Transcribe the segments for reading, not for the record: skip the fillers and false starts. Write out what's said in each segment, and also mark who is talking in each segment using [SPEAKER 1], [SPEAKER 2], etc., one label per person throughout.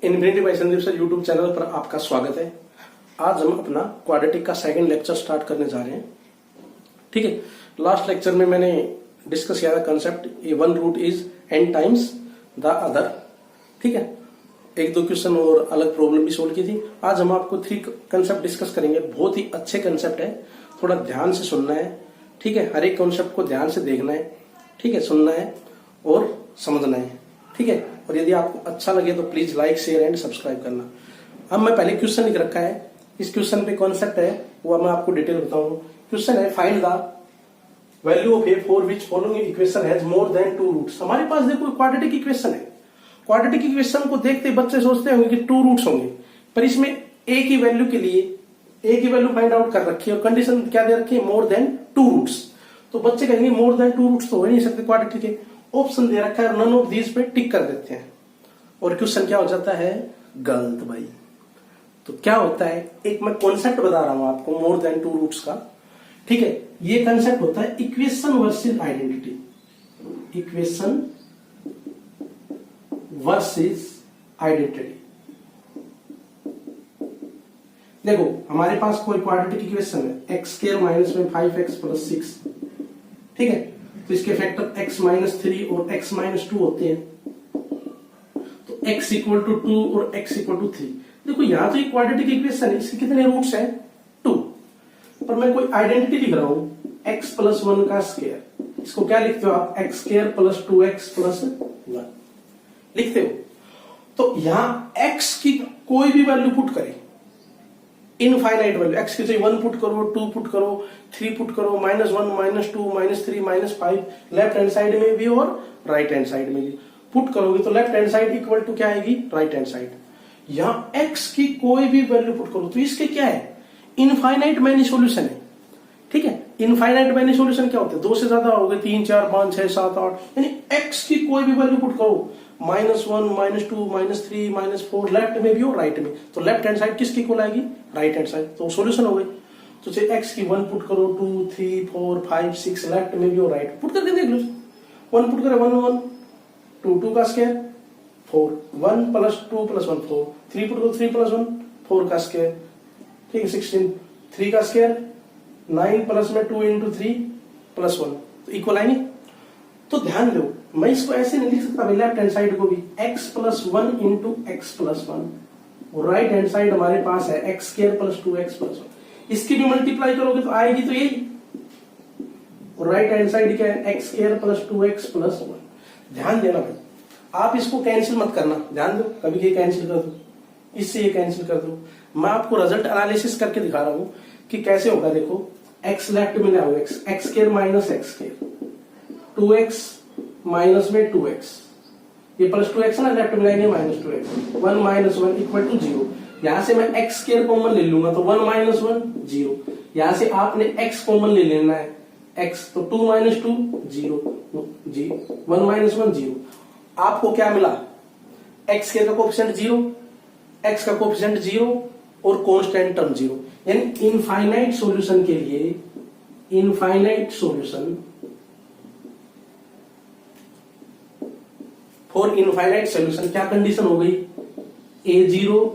[SPEAKER 1] Infinity by Sandeep sir YouTube channel पर आपका स्वागत है। आज हम अपना क्वाड्रेटिक का सेकंड लेक्चर स्टार्ट करने जा रहे हैं। ठीक है, लास्ट लेक्चर में मैंने डिस्कस किया था concept a one root is n times the other. ठीक है, एक दो क्वेश्चन और अलग प्रॉब्लम भी सोल्व की थी। आज हम आपको 3 कंसेप्ट डिस्कस करेंगे। बहुत ही अच्छे कंसेप्ट है, थोड़ा ध्यान से सुनना है। ठीक है, हर एक कंसेप्ट को ध्यान से देखना है। ठीक है, सुनना है और समझना है। ठीक है, और यदि आपको अच्छा लगे तो please like share and subscribe करना। अब मैं पहले क्वेश्चन लिख रखा है, इस क्वेश्चन पे कॉन्सेप्ट है वो मैं आपको डिटेल बताऊंगा। क्वेश्चन है find the value of a for which following equation has more than 2 roots. हमारे पास देखो क्वाड्रेटिक इक्वेशन है। क्वाड्रेटिक इक्वेशन को देखते बच्चे सोचते होंगे कि 2 रूट्स होंगे, पर इसमें ए की वैल्यू के लिए ए की वैल्यू फाइंड आउट कर रखी है और कंडीशन क्या दे रखी है, मोर देन 2 रूट्स। तो बच्चे कहेंगे मोर देन 2 रूट्स तो हो ही नहीं सकते क्वाड्रेटिक के। ऑप्शन दे रखा है, नन ऑफ दीज पे टिक कर देते हैं और क्वेश्चन क्या हो जाता है, गलत भाई। तो क्या होता है, एक मैं कॉन्सेप्ट बता रहा हूं आपको मोर देन 2 रूट्स का। ठीक है, ये कंसेप्ट होता है equation versus identity. Equation versus identity. देखो हमारे पास कोई क्वाड्रेटिक इक्वेशन है, x स्क्वायर माइनस में 5x प्लस 6। ठीक है, तो इसके फैक्टर x माइनस 3 और x माइनस 2 होते हैं। तो x इक्वल टू 2 और x इक्वल टू 3। देखो यहां तो एक क्वाड्रेटिक इक्वेशन है, इसके कितने रूट्स हैं, 2। पर मैं कोई आइडेंटिटी लिख रहा हूं, x प्लस 1 का स्क्वायर। इसको क्या लिखते हो आप, x square plus 2x plus 1 लिखते हो। तो यहां x की कोई भी वैल्यू पुट करें, इनफाइनाइट वैल्यू, x की चाहिए 1 पुट करो, 2 पुट करो, 3 पुट करो, -1 -2 -3 -5 लेफ्ट हैंड साइड में भी और राइट हैंड साइड में भी पुट करोगे तो left hand side equal to क्या आएगी, राइट हैंड साइड। यहां x की कोई भी वैल्यू पुट करो तो इसके क्या है, इनफाइनाइट मैनी सॉल्यूशन है। ठीक है, इनफाइनाइट मैनी सॉल्यूशन क्या होते हैं, 2 से ज्यादा हो गए, 3 4 5 6 7 8, यानी x की कोई भी वैल्यू पुट करो, -1 -2 -3 -4 लेफ्ट में भी और राइट में, तो लेफ्ट हैंड साइड किसकी इक्वल आएगी, राइट हैंड साइड। तो सॉल्यूशन हो गए। तो चाहे x की 1 पुट करो, 2 3 4 5 6 लेफ्ट में भी और राइट पुट करके देख लो। 1 पुट करें 1 1 2 2 का स्क्वायर 4 1 प्लस 2 प्लस 1 4 3 पुट करो 3 प्लस 1 4 का स्क्वायर। ठीक है, 16 3 का स्क्वायर 9 प्लस में 2 इंटू 3 प्लस 1 तो इक्वल आएंगे। तो ध्यान दो, मैं इसको ऐसे नहीं लिख सकता भाई, लेफ्ट हैंड साइड को भी x plus 1 into x plus 1 और राइट हैंड साइड हमारे पास है x square plus 2x plus 1। इसकी भी मल्टीप्लाई करोगे तो आएगी तो यही, और राइट हैंड साइड क्या है, x square plus 2x plus 1। ध्यान देना भाई, आप इसको कैंसिल मत करना, ध्यान दो, कभी ये कैंसिल कर दो, इससे ये कैंसिल कर दो। मैं आपको रिजल्ट एनालिसिस करके दिखा रहा हूं कि कैसे होगा। देखो x लेफ्ट में ले आओ, x square minus x square, 2x minus में 2x, ये प्लस 2x ना, लेफ्ट में लाएंगे minus 2x, 1 minus 1 equal to 0। यहां से मैं x स्क्वायर कॉमन ले लूंगा तो 1 माइनस 1 0। यहां से आपने x कॉमन ले लेना है, x तो 2 माइनस 2 0 1 माइनस 1 0। आपको क्या मिला, x के का कोफिशिएंट 0, x का कोफिशिएंट 0 और कांस्टेंट टर्म 0। यानी इनफाइनाइट सॉल्यूशन के लिए, infinite solution for infinite solution क्या कंडीशन हो गई, a0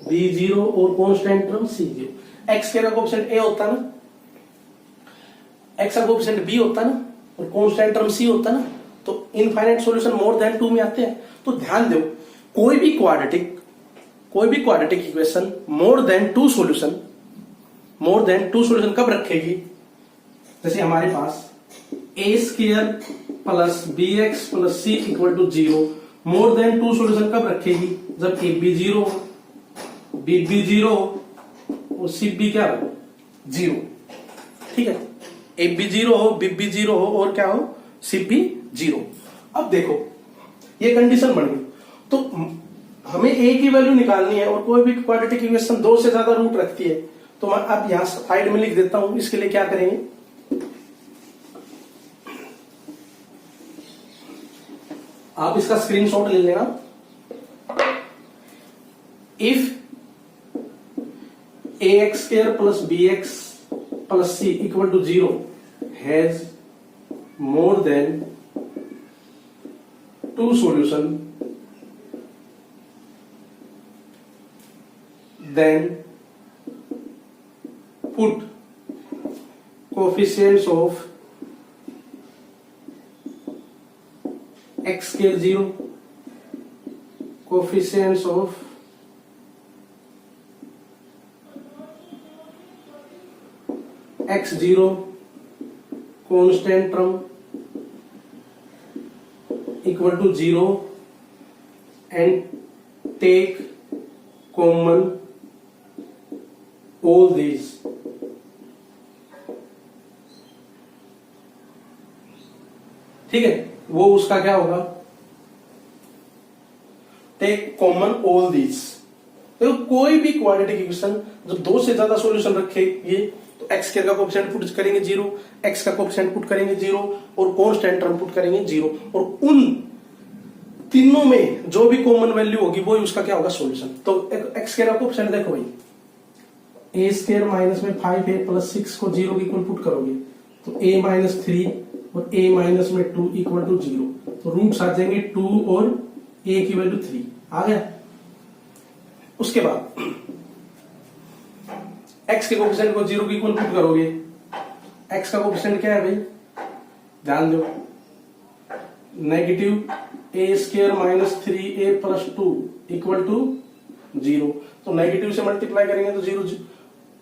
[SPEAKER 1] b0 और कांस्टेंट टर्म c0। x के का कोफिशिएंट a होता ना, x का कोफिशिएंट b होता ना और कांस्टेंट टर्म c होता ना, तो इनफाइनाइट सॉल्यूशन मोर देन 2 में आते हैं। तो ध्यान दो, कोई भी quadratic equation more than 2 solution कब रखेगी, जैसे हमारे पास a square plus bx plus c equal to 0, more than 2 solution कब रखेगी, जब a b 0 b b 0 और c b क्या हो, 0। ठीक है, a b 0 हो, b b 0 हो और क्या हो, c b 0। अब देखो ये कंडीशन बन गई, तो हमें a की वैल्यू निकालनी है और कोई भी क्वाड्रेटिक इक्वेशन 2 से ज्यादा रूट रखती है। तो मैं अब यहां साइड में लिख देता हूं, इसके लिए क्या करेंगे, आप इसका स्क्रीनशॉट ले लेना। If ax square plus bx plus c equal to 0 has more than 2 solution then put coefficients of x scale 0, coefficients of x0 constant term equal to 0 and take common all these. ठीक है, वो उसका क्या होगा, take common all these. तो कोई भी quadratic equation जब दो से ज्यादा सॉल्यूशन रखेंगे तो एक्स स्क्वायर का कोएफिशिएंट पुट करेंगे 0, एक्स का कोएफिशिएंट पुट करेंगे 0 और कांस्टेंट टर्म पुट करेंगे 0, और उन तीनों में जो भी कॉमन वैल्यू होगी वो उसका क्या होगा, सॉल्यूशन। तो एक्स स्क्वायर का कोएफिशिएंट देखो भाई, ए स्क्वायर माइनस में 5a प्लस 6 को 0 के इक्वल पुट करोगे तो a माइनस 3 और a माइनस में 2 इक्वल टू 0, तो रूट्स आ जाएंगे 2 और a की वैल्यू 3 आ गया। उसके बाद x के कोएफिशिएंट को 0 के इक्वल पुट करोगे, x का कोएफिशिएंट क्या है भाई, ध्यान दो, negative a square minus 3a plus 2 equal to 0, तो नेगेटिव से मल्टीप्लाई करेंगे तो 0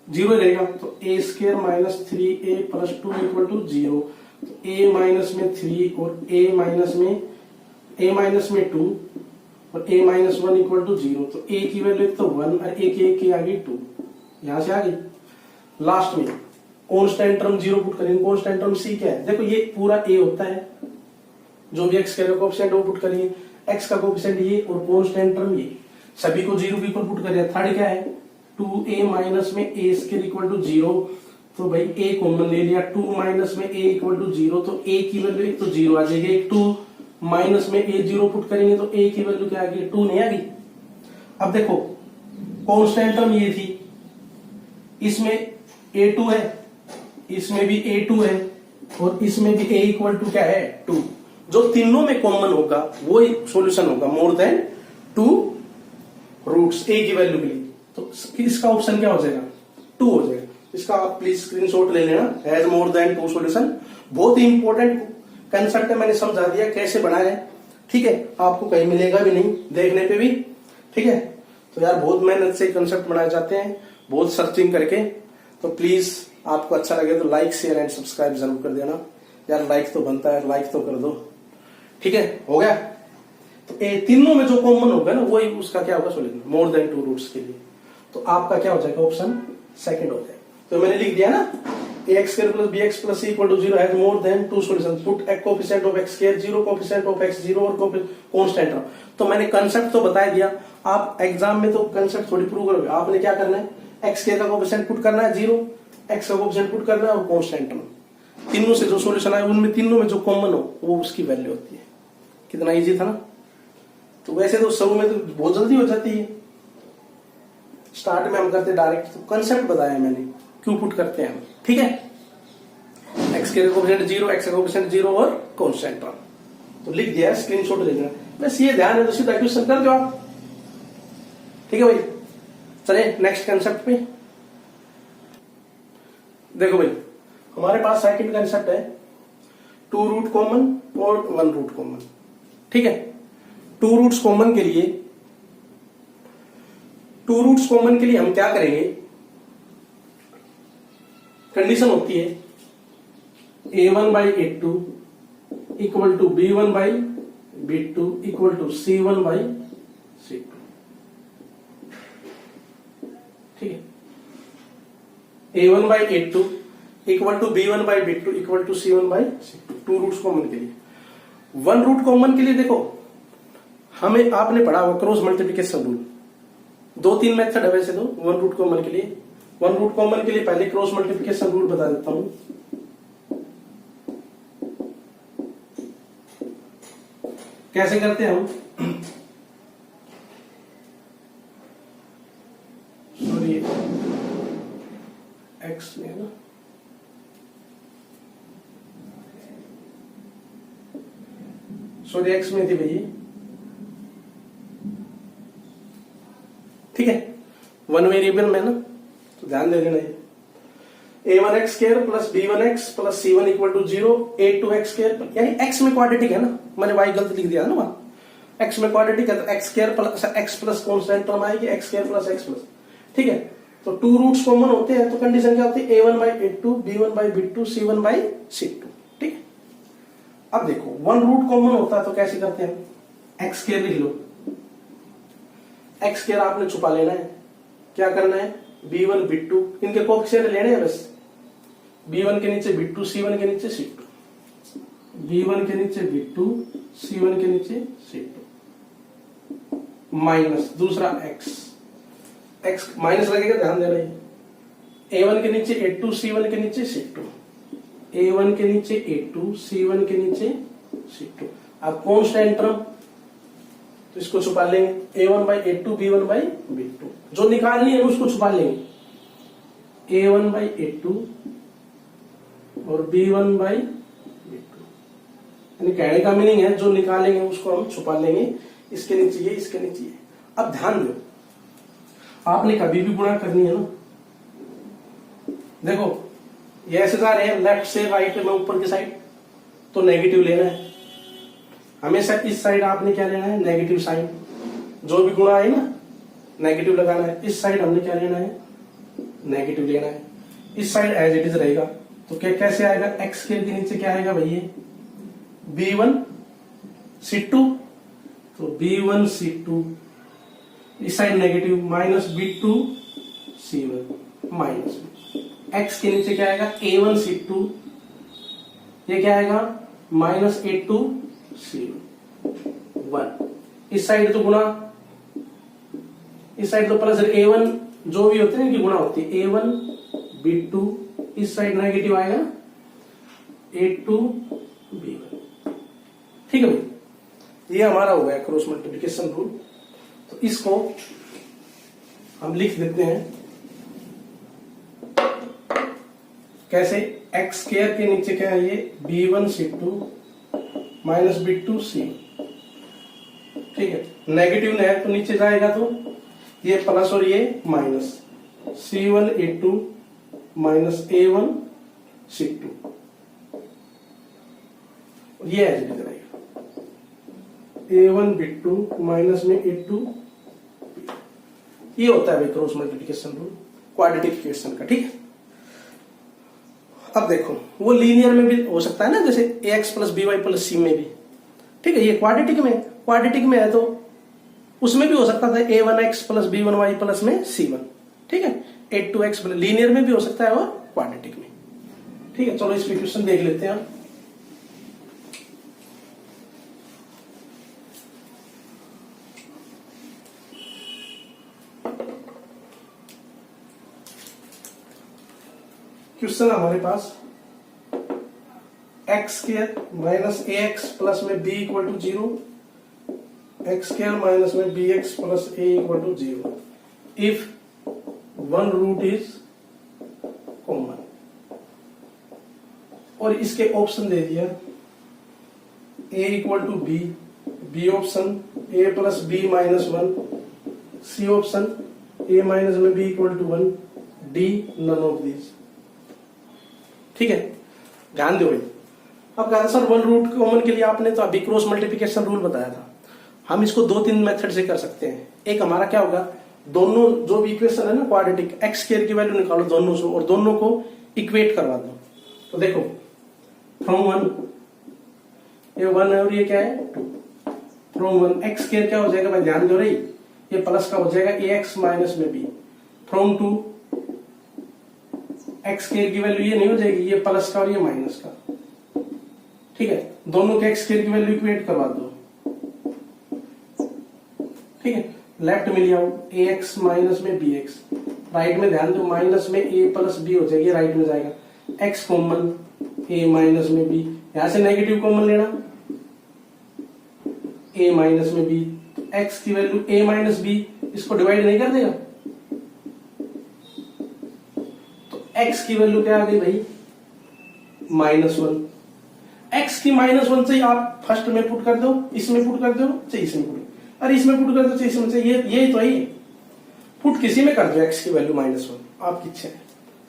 [SPEAKER 1] 0 रहेगा, तो a square minus 3a plus 2 equal to 0, तो a माइनस में 3 और a माइनस में 2 और a माइनस 1 इक्वल टू 0, तो a की वैल्यू तो 1 और a की आ गई 2, यहां से आ गई। लास्ट में कांस्टेंट टर्म 0 पुट करेंगे, कांस्टेंट टर्म c क्या है, देखो ये पूरा a होता है, जो भी x का कोएफिशिएंट वो पुट करिए, x का कोएफिशिएंट ये और कांस्टेंट टर्म ये, सभी को 0 के इक्वल पुट करिए। थर्ड क्या है, 2a माइनस में a स्क्वायर इक्वल टू 0, तो भाई a कॉमन ले लिया, 2 माइनस में a इक्वल टू 0, तो a की वैल्यू एक तो 0 आ जाएगी, एक 2 माइनस में a 0 पुट करेंगे तो a की वैल्यू क्या आ गई, 2 नहीं आ गई। अब देखो कांस्टेंट टर्म ये थी, इसमें a2 है, इसमें भी a2 है और इसमें भी a इक्वल टू क्या है 2, जो तीनों में कॉमन होगा वो सॉल्यूशन होगा मोर देन 2 रूट्स a की वैल्यू के लिए, तो इसका ऑप्शन क्या हो जाएगा, 2 हो जाएगा। इसका आप प्लीज स्क्रीनशॉट ले लेना, हैज मोर देन 2 सॉल्यूशन। बहुत ही इंपॉर्टेंट कंसेप्ट है, मैंने समझा दिया कैसे बनाया है, ठीक है, आपको कहीं मिलेगा भी नहीं देखने पे भी, ठीक है। तो यार बहुत मेहनत से कंसेप्ट बनाए जाते हैं, बहुत सर्चिंग करके, तो प्लीज आपको अच्छा लगे तो लाइक शेयर एंड सब्सक्राइब जरूर कर देना यार, लाइक तो बनता है, लाइक तो कर दो, ठीक है, हो गया। तो ए तीनों में जो कॉमन होगा ना वही उसका क्या होगा सॉल्यूशन, मोर देन 2 रूट्स के लिए, तो आपका क्या हो जाएगा, ऑप्शन सेकंड हो जाएगा। तो मैंने लिख दिया ना, ax square plus bx plus c equal to 0 has more than 2 solutions, put a coefficient of x square 0, coefficient of x 0 और कांस्टेंट टर्म। तो मैंने कंसेप्ट तो बता दिया, आप एग्जाम में तो कंसेप्ट थोड़ी प्रूव करोगे, आपने क्या करना है, x स्क्वायर का कोएफिशिएंट पुट करना है 0, x का कोएफिशिएंट पुट करना है और कांस्टेंट टर्म, तीनों से जो सॉल्यूशन आए उनमें तीनों में जो कॉमन हो वो उसकी वैल्यू होती है। कितना इजी था ना। तो वैसे तो शुरू में तो बहुत जल्दी हो जाती है, स्टार्ट में हम करते डायरेक्ट, तो कंसेप्ट बताया मैंने क्यों पुट करते हैं हम, ठीक है। एक्स के कोएफिशिएंट 0, एक्स का कोएफिशिएंट 0 और कांस्टेंट टर्म, तो लिख दिया, स्क्रीनशॉट ले लेना, बस ये ध्यान है तो सीधा क्वेश्चन कर दो आप, ठीक है भाई। चले नेक्स्ट कंसेप्ट पे, देखो भाई हमारे पास सेकंड कंसेप्ट है 2 रूट कॉमन और 1 रूट कॉमन, ठीक है। 2 रूट्स कॉमन के लिए, 2 रूट्स कॉमन के लिए हम क्या करेंगे, कंडीशन होती है a1 by a2 equal to b1 by b2 equal to c1 by c2, ठीक है। a1 by a2 equal to b1 by b2 equal to c1 by c2, 2 roots common के लिए। 1 रूट कॉमन के लिए देखो, हमें आपने पढ़ा हुआ क्रॉस मल्टीप्लिकेशन रूल, 2-3 मेथड है वैसे तो 1 रूट कॉमन के लिए। 1 रूट कॉमन के लिए पहले क्रॉस मल्टीप्लिकेशन रूल बता देता हूं। कैसे करते हैं हम, सॉरी एक्स में है ना, सॉरी एक्स में थी भैया, ठीक है। वन वेरिएबल में ना, तो ध्यान दे देना ये a1x square plus b1x plus c1 equal to 0, a2x square, यानी x में क्वाड्रेटिक है ना, मैंने y गलत लिख दिया ना वहां, x में क्वाड्रेटिक है तो x square plus x plus constant term आएगी x square plus x plus, ठीक है। तो टू रूट्स कॉमन होते हैं तो कंडीशन क्या होती है, a1 by a2, b1 by b2, c1 by c2, ठीक है। अब देखो वन रूट कॉमन होता है तो कैसे करते हैं, x स्क्वायर लिख लो, x स्क्वायर आपने छुपा लेना है, क्या करना है, b1 b2 इनके कोएफिशिएंट लेने हैं बस, b1 के नीचे b2, c1 के नीचे c2, b1 के नीचे b2, c1 के नीचे c2, माइनस दूसरा x माइनस लगेगा, ध्यान देना है, a1 के नीचे a2, c1 के नीचे c2, a1 के नीचे a2, c1 के नीचे c2। अब कांस्टेंट टर्म तो इसको छुपा लेंगे, a1 by a2, b1 by b2, जो निकालनी है उसको छुपा लेंगे, a1 बाई a2 और b1 बाई b2, यानी कहने का मीनिंग है जो निकालेंगे उसको हम छुपा लेंगे, इसके नीचे ये, इसके नीचे ये। अब ध्यान दो, आपने कभी भी गुणा करनी है ना, देखो ये ऐसे जा रहे हैं लेफ्ट से राइट में ऊपर की साइड, तो नेगेटिव लेना है हमेशा, इस साइड आपने क्या लेना है, नेगेटिव साइन, जो भी गुणा है ना नेगेटिव लगाना है, इस साइड हमने क्या लेना है, नेगेटिव लेना है, इस साइड एज इट इज रहेगा, तो क्या कैसे आएगा, x के नीचे क्या आएगा भैया, b1 c2, तो b1 c2, इस side negative, minus b2 c1 minus, x के नीचे क्या आएगा, a1 c2, ये क्या आएगा, माइनस a2 c1, 1, इस साइड तो गुणा, इस साइड तो प्लस, a1 जो भी होते हैं इनकी गुणा होती है, a1 b2, इस साइड नेगेटिव आएगा a2 b1, ठीक है भाई, ये हमारा हो गया क्रॉस मल्टीप्लिकेशन रूल। तो इसको हम लिख देते हैं कैसे, x स्क्वायर के नीचे क्या है, ये b1 c2 minus b2 c, ठीक है, नेगेटिव है तो नीचे जाएगा तो ये प्लस और ये minus, c1 a2 minus a1 c2, ये ऐसे लिख रहेगा a1 b2 माइनस में a2, ये होता है भाई cross multiplication rule quadratic equation का, ठीक है। अब देखो वो लीनियर में भी हो सकता है ना, जैसे ax plus b y plus c में भी, ठीक है, ये क्वाड्रेटिक में है तो उसमें भी हो सकता था a1x प्लस b1y प्लस में c1, ठीक है, a2x लीनियर में भी हो सकता है और क्वाड्रेटिक में, ठीक है। चलो इस पे क्वेश्चन देख लेते हैं। क्वेश्चन हमारे पास x square minus a x plus में b equal to 0, x square minus में b x plus a equal to 0 if one root is common, और इसके ऑप्शन दे दिया a equal to b option a plus b minus 1, c option a minus में b equal to 1, d none of this, ठीक है। ध्यान दो भाई, अब आंसर वन रूट कॉमन के लिए आपने तो अभी क्रॉस मल्टीप्लिकेशन रूल बताया था, हम इसको 2-3 मेथड से कर सकते हैं। एक हमारा क्या होगा, दोनों जो भी इक्वेशन है ना क्वाड्रेटिक, एक्स स्क्वायर की वैल्यू निकालो दोनों से और दोनों को इक्वेट करवा दो। तो देखो फ्रॉम 1, ये 1 है और ये क्या है 2, फ्रॉम 1 एक्स स्क्वायर क्या हो जाएगा भाई, ध्यान दो रही, ये प्लस का हो जाएगा ए एक्स माइनस में बी, फ्रॉम 2 एक्स स्क्वायर की वैल्यू ये नहीं हो जाएगी, ये प्लस का और ये माइनस का, ठीक है, दोनों के एक्स स्क्वायर की वैल्यू इक्वेट करवा दो, ठीक है। लेफ्ट में लिया ए एक्स माइनस में बी एक्स, राइट में ध्यान दो माइनस में ए प्लस बी हो जाएगी, राइट में जाएगा एक्स कॉमन ए माइनस में बी, यहां से नेगेटिव कॉमन लेना ए माइनस में बी, एक्स की वैल्यू ए माइनस बी, इसको डिवाइड नहीं कर देगा तो एक्स की वैल्यू क्या आ गई भाई -1, एक्स की -1 से आप फर्स्ट में पुट कर दो, इसमें पुट कर दो, चाहे इसमें पुट, अरे इसमें पुट कर दो, चाहे इसमें, ये तो है पुट किसी में कर दो एक्स की वैल्यू -1, आपकी इच्छा है।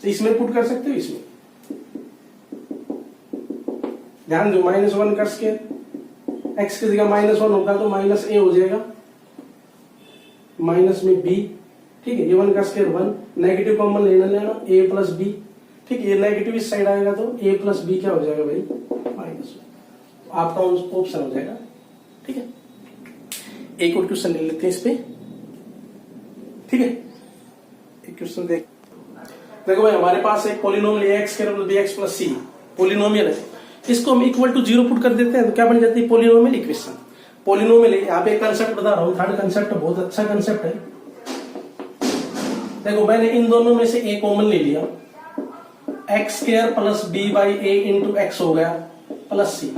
[SPEAKER 1] तो इसमें पुट कर सकते हो, इसमें ध्यान दो, -1 कर के एक्स की जगह -1 होगा तो -a हो जाएगा, माइनस में b, ठीक है। ये 1 का स्क्वायर 1, नेगेटिव कॉमन लेना a प्लस b, ठीक है। ये नेगेटिव इस साइड आएगा तो a प्लस b क्या हो जाएगा भाई, -1। आपका ऑप्शन हो जाएगा, ठीक है। एक और क्वेश्चन ले लेते हैं इस पे, ठीक है। एक क्वेश्चन देखो भाई, हमारे पास एक पॉलिनोमियल है x square bx plus c, polynomial है। इसको हम इक्वल टू 0 पुट कर देते हैं तो क्या बन जाती है, पॉलिनोमियल इक्वेशन। पॉलिनोमियल है, यहाँ पे एक कंसेप्ट बता रहा हूँ, थर्ड कंसेप्ट बहुत अच्छा कंसेप्ट है। देखो मैंने इन दोनों में से a कॉमन ले लिया, x square plus b by A into x हो गया प्लस c,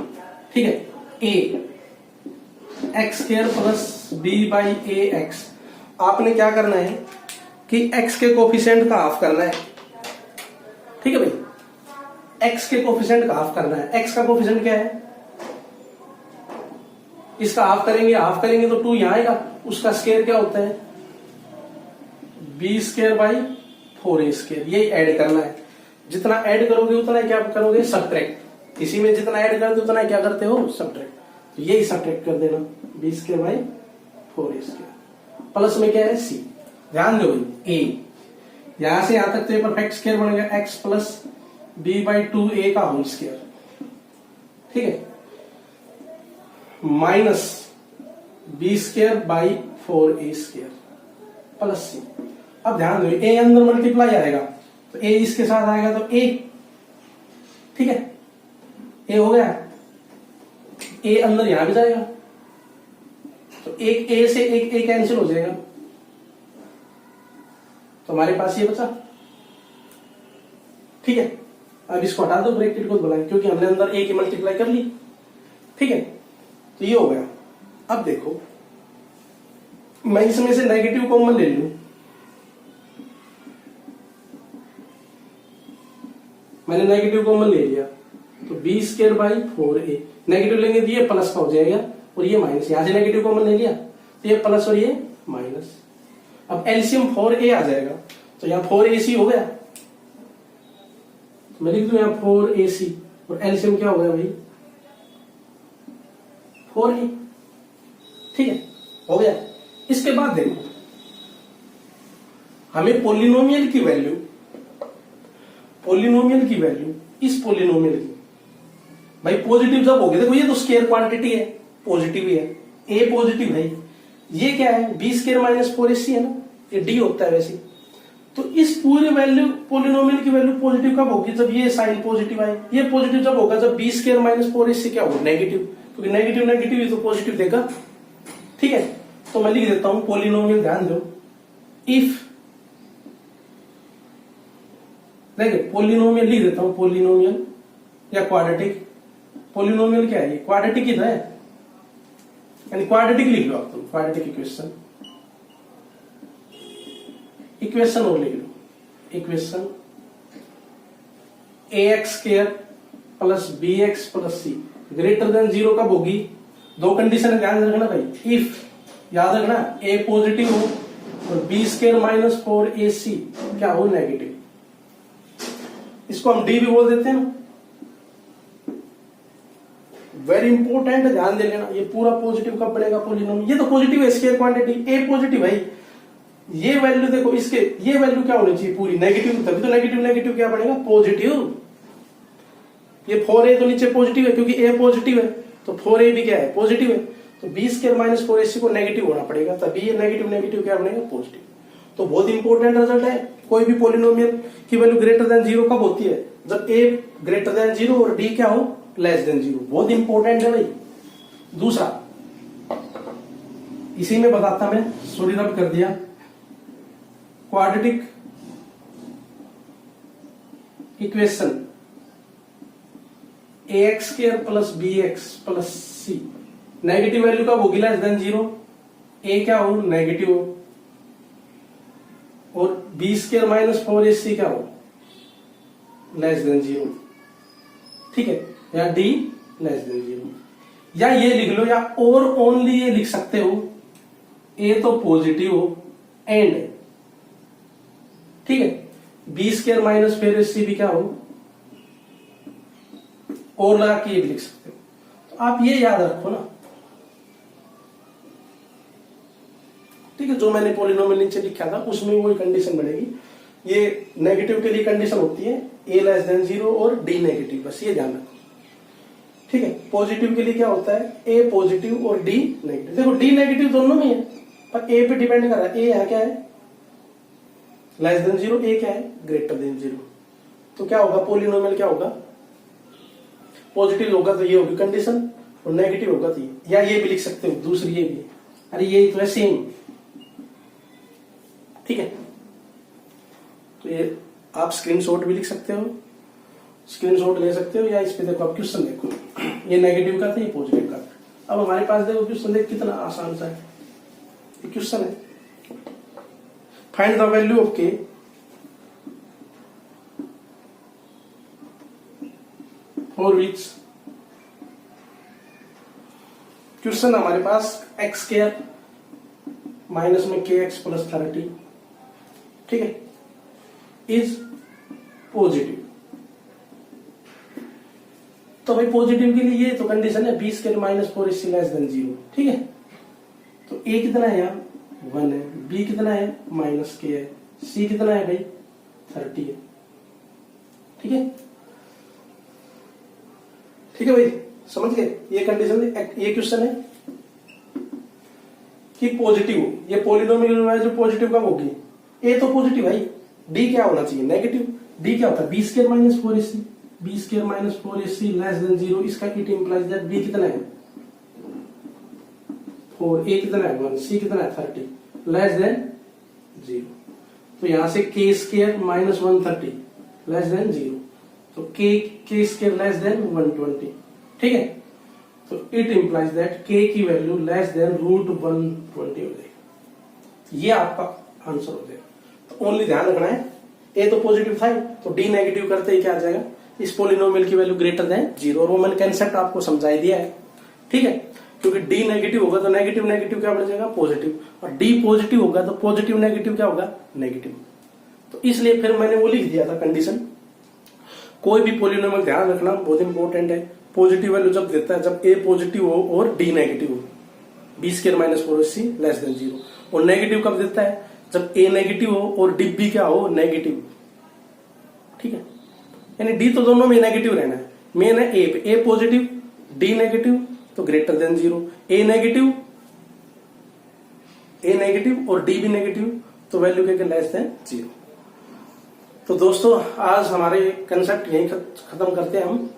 [SPEAKER 1] ठीक है। a x square plus b by A x, आपने क्या करना है कि x के कोफिशिएंट का हाफ करना है, ठीक है भाई। x के कोफिशिएंट का हाफ करना है। x का कोफिशिएंट क्या है, इसका हाफ करेंगे तो 2 यहां आएगा। उसका स्क्वायर क्या होता है, b square by 4a square. यही ऐड करना है, जितना ऐड करोगे उतना क्या करोगे, सब्ट्रैक्ट। इसी में जितना ऐड करते उतना क्या करते हो, सब्ट्रैक्ट। तो यही सब्ट्रैक्ट कर देना, b square by 4a square. Plus में क्या है c, ध्यान दो भाई a, यहां से यहां तक तो ये परफेक्ट स्क्वायर बनेगा, x plus b by 2a का होल स्क्वायर, ठीक है, minus b square by 4a square plus c। अब ध्यान दो, a अंदर मल्टीप्लाई आएगा तो a इसके साथ आएगा तो a, ठीक है, a हो गया। a अंदर यहां भी जाएगा तो एक a से एक a कैंसिल हो जाएगा, तो हमारे पास ये बचा, ठीक है। अब इसको हटा दो, ब्रैकेट को बुलाएं, क्योंकि हमने अंदर a की मल्टीप्लाई कर ली, ठीक है। तो ये हो गया। अब देखो, मैं इसमें से नेगेटिव कॉमन ले लूं, मैंने नेगेटिव कॉमन ले लिया तो b square by 4a, negative लेंगे तो ये प्लस का हो जाएगा और ये माइनस। यहां से नेगेटिव कॉमन ले लिया तो ये प्लस और ये माइनस। अब एलसीएम 4a आ जाएगा तो यहाँ 4ac हो गया, तो मैं लिख दूं यहाँ 4ac और एलसीएम क्या हो गया भाई, 4a, ठीक है, हो गया। इसके बाद देखो, हमें पॉलिनोमियल की वैल्यू इस पॉलिनोमियल की भाई पॉजिटिव जब होगी, देखो ये तो स्केयर क्वांटिटी है, पॉजिटिव ही है, a पॉजिटिव है। ये क्या है, b स्क्वायर माइनस 4ac है ना, ये d होता है वैसे। तो इस पूरे वैल्यू पॉलिनोमियल की वैल्यू पॉजिटिव कब होगी, जब ये साइन पॉजिटिव आए। ये पॉजिटिव जब होगा जब b स्क्वायर माइनस 4ac क्या होगा, नेगेटिव, क्योंकि नेगेटिव ही तो पॉजिटिव देगा, ठीक है। तो मैं लिख देता हूं पॉलिनोमियल, ध्यान दो, इफ, देखिए पॉलिनोमियल लिख देता हूं, पॉलिनोमियल या क्वाड्रेटिक। पॉलिनोमियल क्या है, ये क्वाड्रेटिक ही है, यानी क्वाड्रेटिक लिख लो आप, तुम क्वाड्रेटिक इक्वेशन और लिख लो, equation ax square plus bx plus c greater than 0 कब होगी, दो कंडीशन ध्यान रखना भाई। इफ, याद रखना, a पॉजिटिव हो और b स्क्वायर माइनस 4ac क्या हो, नेगेटिव। इसको हम d भी बोल देते हैं ना, वेरी इंपॉर्टेंट, ध्यान दे लेना। ये पूरा पॉजिटिव कब बनेगा पॉलिनोमियल, ये तो पॉजिटिव है, स्केयर क्वांटिटी a पॉजिटिव है। ये वैल्यू देखो, इसके ये वैल्यू क्या होनी चाहिए, पूरी नेगेटिव, तभी तो नेगेटिव क्या बनेगा, पॉजिटिव। ये 4a तो नीचे पॉजिटिव है क्योंकि a पॉजिटिव है, तो 4a भी क्या है, पॉजिटिव है। तो b स्क्वायर माइनस 4ac को नेगेटिव होना पड़ेगा, तभी ये नेगेटिव क्या बनेगा, पॉजिटिव। तो बहुत इंपॉर्टेंट रिजल्ट है। कोई भी पॉलिनोमियल की वैल्यू ग्रेटर देन 0 कब होती है, जब a ग्रेटर देन 0 और d क्या हो, लेस देन 0। बहुत इंपॉर्टेंट है भाई। दूसरा, इसी में बताता मैं, सॉरी रब कर दिया, quadratic equation ax square plus bx plus c, negative value कब होगी, लेस देन 0, a क्या हो, नेगेटिव हो, और b स्क्वायर माइनस 4ac क्या हो, लेस देन 0, ठीक है, या d लेस देन 0। या ये लिख लो, या और ओनली ये लिख सकते हो, a तो पॉजिटिव हो एंड ठीक है, बी स्क्वायर माइनस फिर सी भी क्या हो, और लगा के ये भी लिख सकते हो। तो आप ये याद रखो ना, ठीक है, जो मैंने पॉलिनोमियल नीचे लिखा था उसमें वही कंडीशन बनेगी। ये नेगेटिव के लिए कंडीशन होती है a लेस देन 0 और d नेगेटिव, बस ये ध्यान रखो, ठीक है। पॉजिटिव के लिए क्या होता है, a पॉजिटिव और d नेगेटिव। देखो d नेगेटिव दोनों में है, पर a पे डिपेंड कर रहा है, a यहाँ क्या है लेस देन 0, a क्या है ग्रेटर देन 0। तो क्या होगा, पॉलिनोमियल क्या होगा, पॉजिटिव होगा तो ये होगी कंडीशन, और नेगेटिव होगा तो ये, या ये भी लिख सकते हो दूसरी ये भी, अरे ये तो है सेम, ठीक है। तो ये आप स्क्रीनशॉट भी लिख सकते हो, स्क्रीनशॉट ले सकते हो, या इस पे देखो आप क्वेश्चन देखो, ये नेगेटिव का था ये पॉजिटिव का था। अब हमारे पास देखो क्वेश्चन देख कितना आसान सा है, ये क्वेश्चन है, फाइंड द वैल्यू ऑफ के फॉर विच, क्वेश्चन हमारे पास एक्स स्क्वायर माइनस में के एक्स प्लस 30, ठीक है, इज पॉजिटिव। तो भाई पॉजिटिव के लिए ये तो कंडीशन है B square minus 4ac less than 0, ठीक है। तो a कितना है यहाँ 1 है, b कितना है माइनस के है, c कितना है भाई 30 है, ठीक है, ठीक है भाई, समझ गए। ये कंडीशन, ये क्वेश्चन है कि पॉजिटिव, ये पॉलिनोमियल है जो पॉजिटिव कब होगी, a तो पॉजिटिव है, d क्या होना चाहिए नेगेटिव, d क्या होता है B square minus 4ac, B square minus 4ac less than 0, इसका इट इंप्लाइज दैट b कितना है 4, a कितना है 1, c कितना है 30 लेस देन 0। तो यहां से k square minus 130 less than 0, तो k स्क्वायर लेस देन 120, ठीक है। तो इट इंप्लाइज दैट k की वैल्यू लेस देन रूट 120 हो जाएगी, ये आपका आंसर हो जाएगा। तो ओनली ध्यान रखना है, a तो पॉजिटिव था तो d नेगेटिव करते ही क्या आ जाएगा, इस पॉलिनोमियल की वैल्यू ग्रेटर देन 0, और वो मैंने कंसेप्ट आपको समझा दिया है, ठीक है। क्योंकि d नेगेटिव होगा तो नेगेटिव नेगेटिव क्या बन जाएगा पॉजिटिव, और d पॉजिटिव होगा तो पॉजिटिव नेगेटिव क्या होगा नेगेटिव। तो इसलिए फिर मैंने वो लिख दिया था कंडीशन। कोई भी पॉलिनोमियल ध्यान रखना बहुत इंपॉर्टेंट है, पॉजिटिव वैल्यू जब देता है जब a पॉजिटिव हो और d नेगेटिव हो, B square minus 4ac less than 0, और नेगेटिव कब देता है जब a नेगेटिव हो और b क्या हो नेगेटिव, ठीक है। यानी d तो दोनों में नेगेटिव रहना है, मेन है a पे, a पॉजिटिव d नेगेटिव तो ग्रेटर देन 0, a नेगेटिव और d भी नेगेटिव तो वैल्यू क्या लेस देन 0। तो दोस्तों आज हमारे कंसेप्ट यही खत्म करते हैं, हम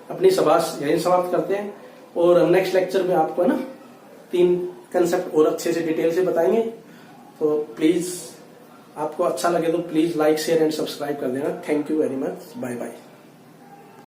[SPEAKER 1] अपनी सबास यही समाप्त करते हैं, और नेक्स्ट लेक्चर में आपको है ना 3 कंसेप्ट और अच्छे से डिटेल से बताएंगे। तो प्लीज आपको अच्छा लगे तो please like share and subscribe कर देना। Thank you very much, bye bye.